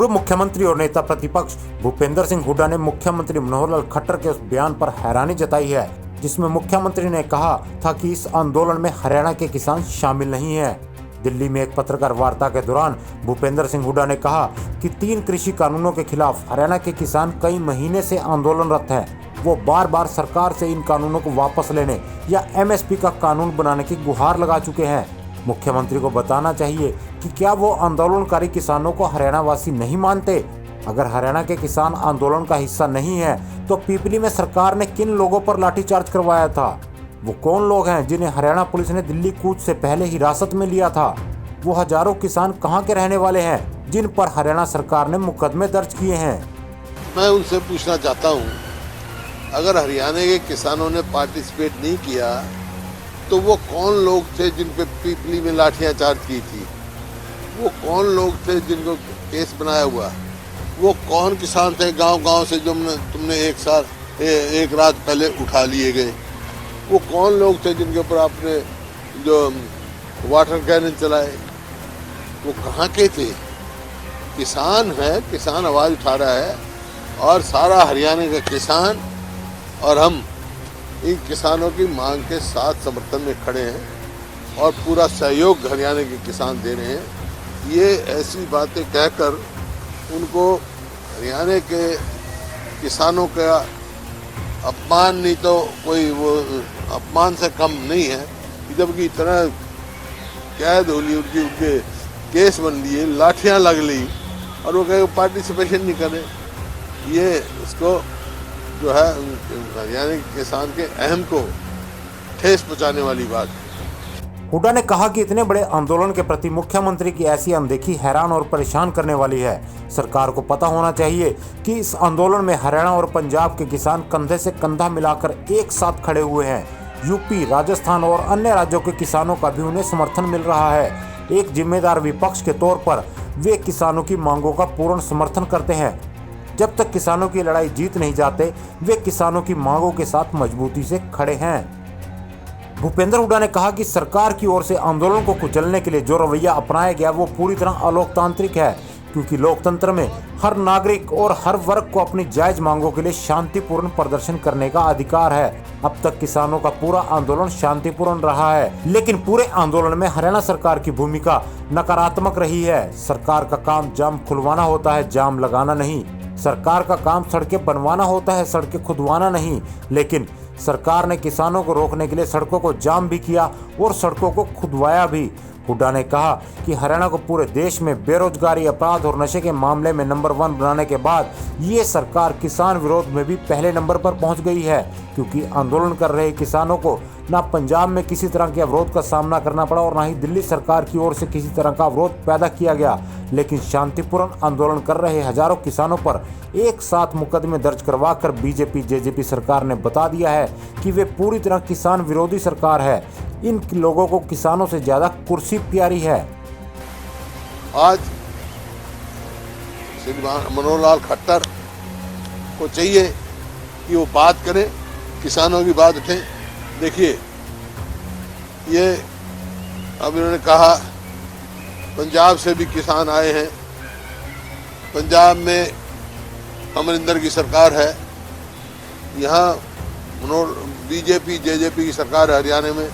पूर्व मुख्यमंत्री और नेता प्रतिपक्ष भूपेंद्र सिंह हुड्डा ने मुख्यमंत्री मनोहर लाल खट्टर के उस बयान पर हैरानी जताई है जिसमें मुख्यमंत्री ने कहा था कि इस आंदोलन में हरियाणा के किसान शामिल नहीं है। दिल्ली में एक पत्रकार वार्ता के दौरान भूपेंद्र सिंह हुड्डा ने कहा कि 3 कृषि कानूनों के खिलाफ हरियाणा के किसान कई महीने से आंदोलनरत हैं। वो बार बार सरकार से इन कानूनों को वापस लेने या एमएसपी का कानून बनाने की गुहार लगा चुके हैं। मुख्यमंत्री को बताना चाहिए कि क्या वो आंदोलनकारी किसानों को हरियाणा वासी नहीं मानते। अगर हरियाणा के किसान आंदोलन का हिस्सा नहीं है तो पीपली में सरकार ने किन लोगों पर लाठीचार्ज करवाया था? वो कौन लोग हैं जिन्हें हरियाणा पुलिस ने दिल्ली कूच से पहले हिरासत में लिया था? वो हजारों किसान कहां के रहने वाले हैं जिन पर हरियाणा सरकार ने मुकदमे दर्ज किए हैं? मैं उनसे पूछना चाहता हूं, अगर हरियाणा के किसानों ने पार्टिसिपेट नहीं किया तो वो कौन लोग थे जिन पे पीपली में लाठियां चार्ज की थी? वो कौन लोग थे जिनको केस बनाया हुआ? वो कौन किसान थे गांव-गांव से जो तुमने एक रात पहले उठा लिए गए? वो कौन लोग थे जिनके ऊपर आपने जो वाटर कैनन चलाए? वो कहाँ के थे? किसान है, किसान आवाज़ उठा रहा है और सारा हरियाणा का किसान और हम इन किसानों की मांग के साथ समर्थन में खड़े हैं और पूरा सहयोग हरियाणा के किसान दे रहे हैं। ये ऐसी बातें कहकर उनको हरियाणा के किसानों का अपमान नहीं तो कोई वो अपमान से कम नहीं है, जबकि इतना कैद हो ली उनके केस बन लिए, लाठियां लग ली और वो कहे पार्टिसिपेशन नहीं करे। ये उसको जो है हरियाणा के किसान के अहम को ठेस पहुंचाने वाली बात है। हुड्डा ने कहा कि इतने बड़े आंदोलन के प्रति मुख्यमंत्री की ऐसी अनदेखी हैरान और परेशान करने वाली है। सरकार को पता होना चाहिए कि इस आंदोलन में हरियाणा और पंजाब के किसान कंधे से कंधा मिलाकर एक साथ खड़े हुए हैं। यूपी, राजस्थान और अन्य राज्यों के किसानों का भी उन्हें समर्थन मिल रहा है। एक जिम्मेदार विपक्ष के तौर पर वे किसानों की मांगों का पूर्ण समर्थन करते हैं। जब तक किसानों की लड़ाई जीत नहीं जाते, वे किसानों की मांगों के साथ मजबूती से खड़े हैं। भूपेंद्र हुड्डा ने कहा कि सरकार की ओर से आंदोलन को कुचलने के लिए जो रवैया अपनाया गया वो पूरी तरह अलोकतांत्रिक है, क्योंकि लोकतंत्र में हर नागरिक और हर वर्ग को अपनी जायज मांगों के लिए शांतिपूर्ण प्रदर्शन करने का अधिकार है। अब तक किसानों का पूरा आंदोलन शांतिपूर्ण रहा है, लेकिन पूरे आंदोलन में हरियाणा सरकार की भूमिका नकारात्मक रही है। सरकार का काम जाम खुलवाना होता है, जाम लगाना नहीं। सरकार का काम सड़कें बनवाना होता है, सड़कें खुदवाना नहीं। लेकिन सरकार ने किसानों को रोकने के लिए सड़कों को जाम भी किया और सड़कों को खुदवाया भी। हुड्डा ने कहा कि हरियाणा को पूरे देश में बेरोजगारी, अपराध और नशे के मामले में नंबर 1 बनाने के बाद ये सरकार किसान विरोध में भी पहले नंबर पर पहुंच गई है, क्योंकि आंदोलन कर रहे किसानों को ना पंजाब में किसी तरह के अवरोध का सामना करना पड़ा और ना ही दिल्ली सरकार की ओर से किसी तरह का अवरोध पैदा किया गया। लेकिन शांतिपूर्ण आंदोलन कर रहे हजारों किसानों पर एक साथ मुकदमे दर्ज करवाकर बीजेपी जेजेपी सरकार ने बता दिया है कि वे पूरी तरह किसान विरोधी सरकार है। इन लोगों को किसानों से ज्यादा कुर्सी प्यारी है। आज श्रीमान मनोहर लाल खट्टर को चाहिए कि वो बात करें, किसानों की बात उठे। देखिए, ये अब इन्होंने कहा पंजाब से भी किसान आए हैं। पंजाब में अमरिंदर की सरकार है, यहाँ बीजेपी जेजेपी की सरकार है हरियाणा में।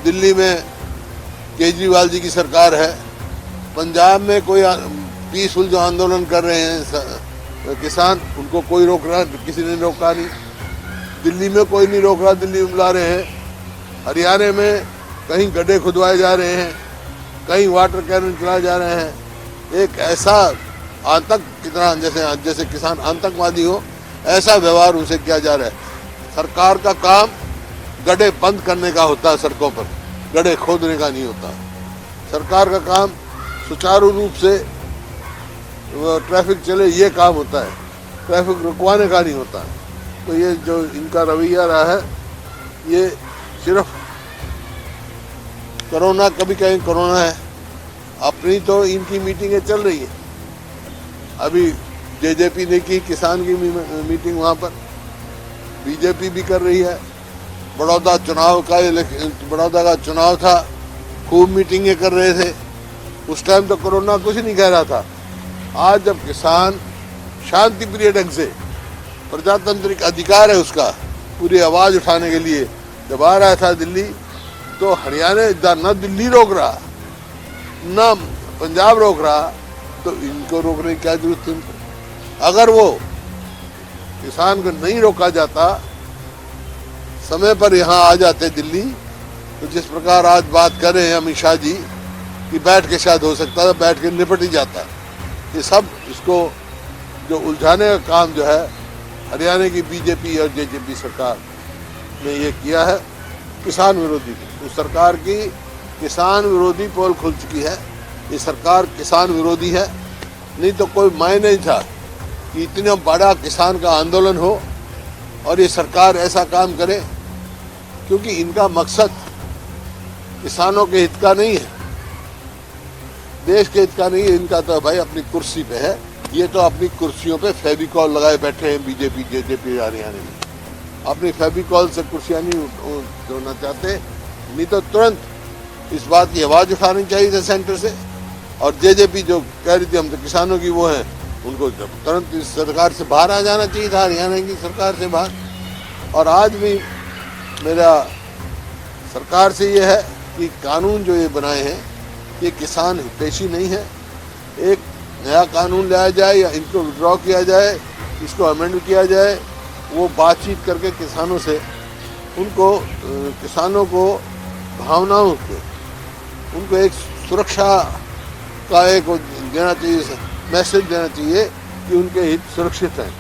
दिल्ली में केजरीवाल जी की सरकार है। पंजाब में कोई पीसफुल जो आंदोलन कर रहे हैं किसान, उनको कोई रोक रहा, किसी ने रोका नहीं। दिल्ली में कोई नहीं रोक रहा, दिल्ली में बुला रहे हैं। हरियाणा में कहीं गड्ढे खुदवाए जा रहे हैं, कहीं वाटर कैनन चलाए जा रहे हैं। एक ऐसा आतंक की तरह जैसे किसान आतंकवादी हो, ऐसा व्यवहार उनसे किया जा रहा है। सरकार का काम गड्ढे बंद करने का होता है, सड़कों पर गड्ढे खोदने का नहीं होता। सरकार का काम सुचारू रूप से ट्रैफिक चले, ये काम होता है, ट्रैफिक रुकवाने का नहीं होता। तो ये जो इनका रवैया रहा है, ये सिर्फ कोरोना, कभी कहीं कोरोना है, अपनी तो इनकी मीटिंगें चल रही है। अभी जेजेपी ने की किसान की मीटिंग, वहाँ पर बीजेपी भी कर रही है। बड़ौदा का चुनाव था, खूब मीटिंगें कर रहे थे। उस टाइम तो कोरोना कुछ नहीं कह रहा था, आज जब किसान शांति प्रिय ढंग से, प्रजातांत्रिक अधिकार है उसका, पूरी आवाज उठाने के लिए जब आ रहा था दिल्ली, तो हरियाणा न दिल्ली रोक रहा न पंजाब रोक रहा, तो इनको रोकने की क्या जरूरत थी उनको? अगर वो किसान को नहीं रोका जाता, समय पर यहाँ आ जाते दिल्ली, तो जिस प्रकार आज बात कर रहे हैं अमित शाह जी कि बैठ के शायद हो सकता था, बैठ के निपट ही जाता। ये सब इसको जो उलझाने का काम जो है हरियाणा की बीजेपी और जेजेपी सरकार ने ये किया है, किसान विरोधी। उस सरकार की किसान विरोधी पोल खुल चुकी है। ये सरकार किसान विरोधी है, नहीं तो कोई मायने नहीं था कि इतना बड़ा किसान का आंदोलन हो और ये सरकार ऐसा काम करे, क्योंकि इनका मकसद किसानों के हित का नहीं है, देश के हित का नहीं है। इनका तो भाई अपनी कुर्सी पे है। ये तो अपनी कुर्सियों पे फेविकॉल लगाए बैठे हैं बीजेपी जेजेपी हरियाणा में। अपनी फेविकॉल से कुर्सियां नहीं जोड़ना चाहते, नहीं तो तुरंत इस बात की आवाज उठानी चाहिए था सेंटर से। और जेजेपी जो कह रही थी हम तो किसानों की वो हैं, उनको तुरंत इस सरकार से बाहर आ जाना चाहिए था, हरियाणा की सरकार से बाहर। और आज भी मेरा सरकार से ये है कि कानून जो ये बनाए हैं ये किसान हितैषी नहीं है। एक नया कानून लाया जाए या इनको विड्रॉ किया जाए, इसको अमेंड किया जाए, वो बातचीत करके किसानों से, उनको किसानों को भावनाओं के, उनको एक सुरक्षा का एक देना चाहिए, मैसेज देना चाहिए कि उनके हित सुरक्षित हैं।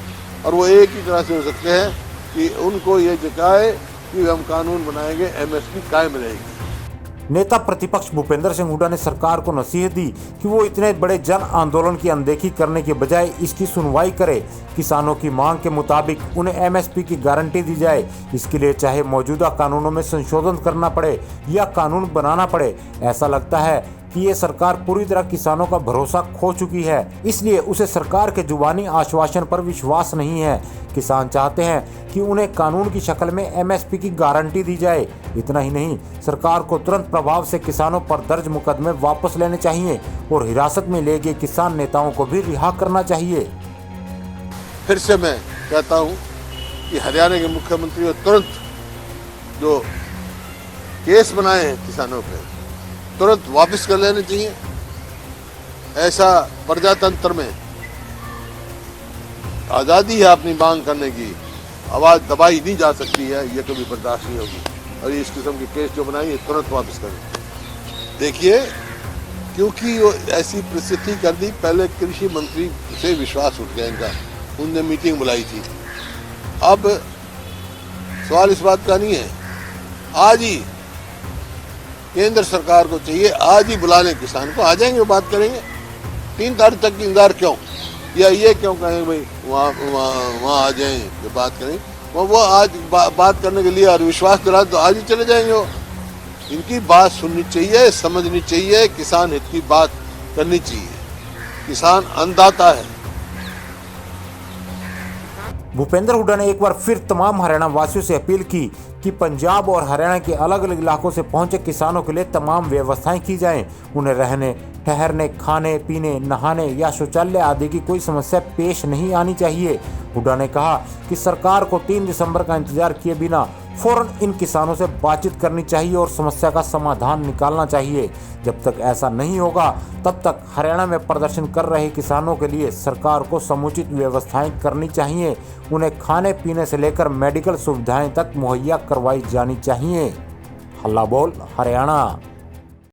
और वो एक ही तरह से हो सकते हैं कि उनको ये जताए कि हम कानून बनाएंगे, एमएसपी कायम रहेगी। नेता प्रतिपक्ष भूपेंद्र सिंह हुड्डा ने सरकार को नसीहत दी कि वो इतने बड़े जन आंदोलन की अनदेखी करने के बजाय इसकी सुनवाई करे। किसानों की मांग के मुताबिक उन्हें एमएसपी की गारंटी दी जाए। इसके लिए चाहे मौजूदा कानूनों में संशोधन करना पड़े या कानून बनाना पड़े। ऐसा लगता है कि ये सरकार पूरी तरह किसानों का भरोसा खो चुकी है, इसलिए उसे सरकार के जुबानी आश्वासन पर विश्वास नहीं है। किसान चाहते हैं कि उन्हें कानून की शक्ल में एमएसपी की गारंटी दी जाए। इतना ही नहीं, सरकार को तुरंत प्रभाव से किसानों पर दर्ज मुकदमे वापस लेने चाहिए और हिरासत में लिए गए किसान नेताओं को भी रिहा करना चाहिए। फिर से मैं कहता हूं कि हरियाणा के मुख्यमंत्री को तुरंत जो केस बनाए हैं किसानों पे तुरंत वापस कर लेने चाहिए। ऐसा प्रजातंत्र में आज़ादी है अपनी मांग करने की, आवाज़ दबाई नहीं जा सकती है, ये कभी बर्दाश्त नहीं होगी। और इस किस्म के केस जो बनाई है तुरंत वापस करें। देखिए, क्योंकि वो ऐसी परिस्थिति कर दी, पहले कृषि मंत्री से विश्वास उठ गया इनका, उनने मीटिंग बुलाई थी। अब सवाल इस बात का नहीं है, आज ही केंद्र सरकार को चाहिए, आज ही बुला लें किसान को, आ जाएंगे बात करेंगे। 3 तारीख तक की इंतजार क्यों, या ये क्यों कहें भाई वहाँ आ जाएं जो बात करें। वो आज बात करने के लिए और विश्वास दिला तो आज ही चले जाएंगे। वो इनकी बात सुननी चाहिए, समझनी चाहिए, किसान हित की बात करनी चाहिए। किसान अन्नदाता है। भूपेंद्र हुड्डा ने एक बार फिर तमाम हरियाणा वासियों से अपील की कि पंजाब और हरियाणा के अलग अलग इलाकों से पहुंचे किसानों के लिए तमाम व्यवस्थाएं की जाएं। उन्हें रहने, ठहरने, खाने पीने, नहाने या शौचालय आदि की कोई समस्या पेश नहीं आनी चाहिए। हुड्डा ने कहा कि सरकार को 3 दिसंबर का इंतजार किए बिना फौरन इन किसानों से बातचीत करनी चाहिए और समस्या का समाधान निकालना चाहिए। जब तक ऐसा नहीं होगा तब तक हरियाणा में प्रदर्शन कर रहे किसानों के लिए सरकार को समुचित व्यवस्थाएं करनी चाहिए। उन्हें खाने पीने से लेकर मेडिकल सुविधाएं तक मुहैया करवाई जानी चाहिए। हल्ला बोल हरियाणा।